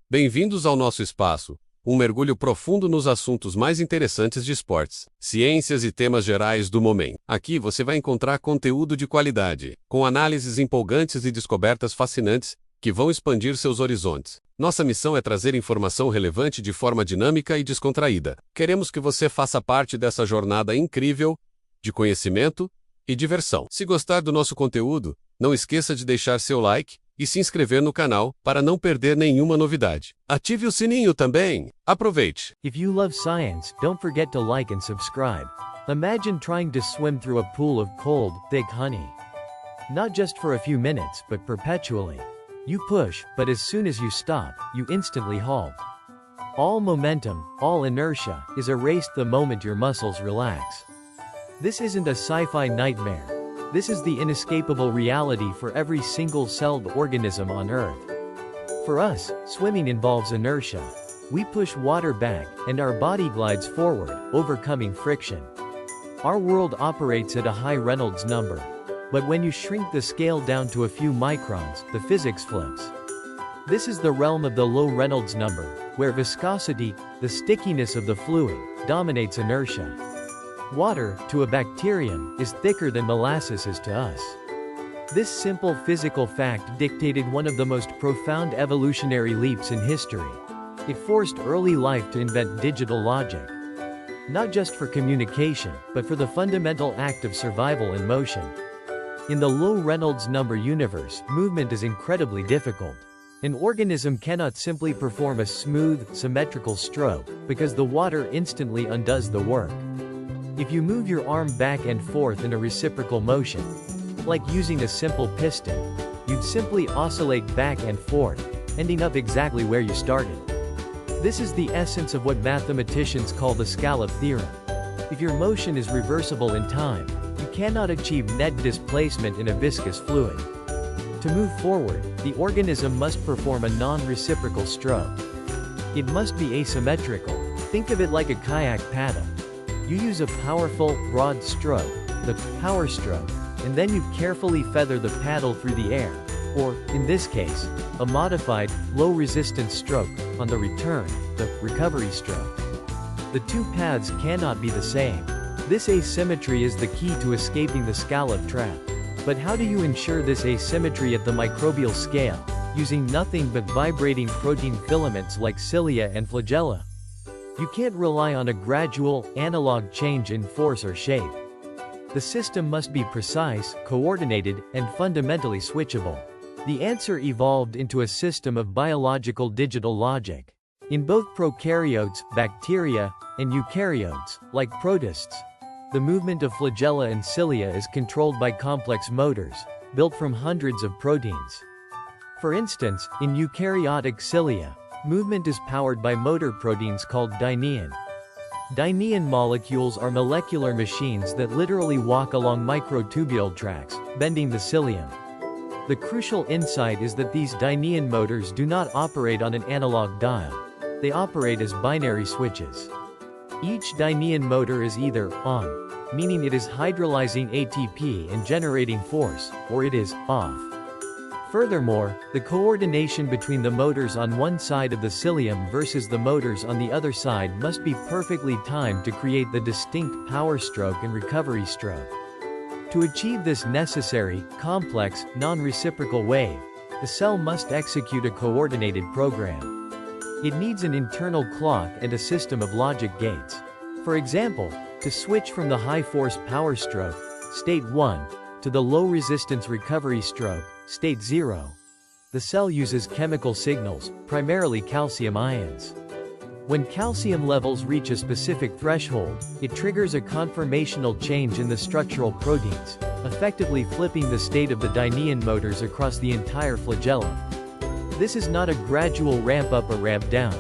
Bem-vindos ao nosso espaço, um mergulho profundo nos assuntos mais interessantes de esportes, ciências e temas gerais do momento. Aqui você vai encontrar conteúdo de qualidade, com análises empolgantes e descobertas fascinantes que vão expandir seus horizontes. Nossa missão é trazer informação relevante de forma dinâmica e descontraída. Queremos que você faça parte dessa jornada incrível de conhecimento e diversão. Se gostar do nosso conteúdo, não esqueça de deixar seu like e se inscrever no canal para não perder nenhuma novidade. Ative o sininho também. Aproveite! If you love science, don't forget to like and subscribe. Imagine trying to swim through a pool of cold, thick honey. Not just for a few minutes, but perpetually. You push, but as soon as you stop, you instantly halt. All momentum, all inertia, is erased the moment your muscles relax. This isn't a sci-fi nightmare. This is the inescapable reality for every single-celled organism on Earth. For us, swimming involves inertia. We push water back, and our body glides forward, overcoming friction. Our world operates at a high Reynolds number. But when you shrink the scale down to a few microns, the physics flips. This is the realm of the low Reynolds number, where viscosity, the stickiness of the fluid, dominates inertia. Water, to a bacterium, is thicker than molasses is to us. This simple physical fact dictated one of the most profound evolutionary leaps in history. It forced early life to invent digital logic. Not just for communication, but for the fundamental act of survival and motion. In the low Reynolds number universe, movement is incredibly difficult. An organism cannot simply perform a smooth, symmetrical stroke, because the water instantly undoes the work. If you move your arm back and forth in a reciprocal motion, like using a simple piston, you'd simply oscillate back and forth, ending up exactly where you started. This is the essence of what mathematicians call the scallop theorem. If your motion is reversible in time, you cannot achieve net displacement in a viscous fluid. To move forward, the organism must perform a non-reciprocal stroke. It must be asymmetrical. Think of it like a kayak paddle. You use a powerful, broad stroke, the power stroke, and then you carefully feather the paddle through the air, or, in this case, a modified, low-resistance stroke, on the return, the recovery stroke. The two paths cannot be the same. This asymmetry is the key to escaping the scallop trap. But how do you ensure this asymmetry at the microbial scale, using nothing but vibrating protein filaments like cilia and flagella? You can't rely on a gradual, analog change in force or shape. The system must be precise, coordinated, and fundamentally switchable. The answer evolved into a system of biological digital logic. In both prokaryotes, bacteria, and eukaryotes, like protists, the movement of flagella and cilia is controlled by complex motors, built from hundreds of proteins. For instance, in eukaryotic cilia, movement is powered by motor proteins called dynein. Dynein molecules are molecular machines that literally walk along microtubule tracks, bending the cilium. The crucial insight is that these dynein motors do not operate on an analog dial. They operate as binary switches. Each dynein motor is either on, meaning it is hydrolyzing ATP and generating force, or it is off. Furthermore, the coordination between the motors on one side of the cilium versus the motors on the other side must be perfectly timed to create the distinct power stroke and recovery stroke. To achieve this necessary, complex, non-reciprocal wave, the cell must execute a coordinated program. It needs an internal clock and a system of logic gates. For example, to switch from the high-force power stroke, state 1, to the low-resistance recovery stroke, state 0. The cell uses chemical signals, primarily calcium ions. When calcium levels reach a specific threshold, it triggers a conformational change in the structural proteins, effectively flipping the state of the dynein motors across the entire flagellum. This is not a gradual ramp up or ramp down.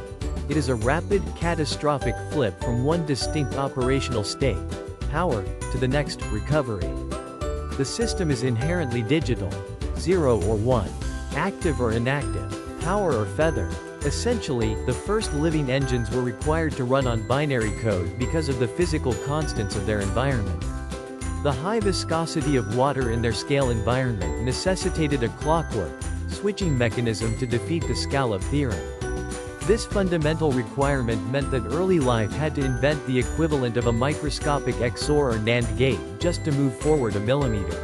It is a rapid, catastrophic flip from one distinct operational state, power, to the next, recovery. The system is inherently digital, 0 or 1, active or inactive, power or feather. Essentially, the first living engines were required to run on binary code because of the physical constants of their environment. The high viscosity of water in their scale environment necessitated a clockwork, switching mechanism to defeat the scallop theorem. This fundamental requirement meant that early life had to invent the equivalent of a microscopic XOR or NAND gate just to move forward a millimeter.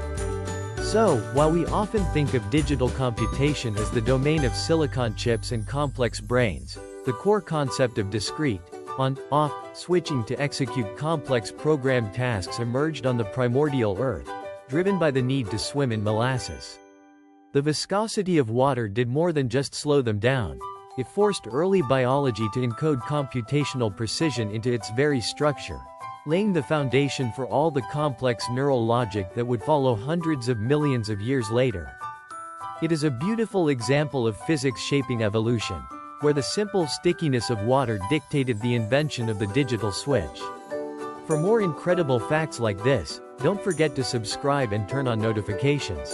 So, while we often think of digital computation as the domain of silicon chips and complex brains, the core concept of discrete, on-off, switching to execute complex programmed tasks emerged on the primordial Earth, driven by the need to swim in molasses. The viscosity of water did more than just slow them down. It forced early biology to encode computational precision into its very structure, laying the foundation for all the complex neural logic that would follow hundreds of millions of years later. It is a beautiful example of physics shaping evolution, where the simple stickiness of water dictated the invention of the digital switch. For more incredible facts like this, don't forget to subscribe and turn on notifications.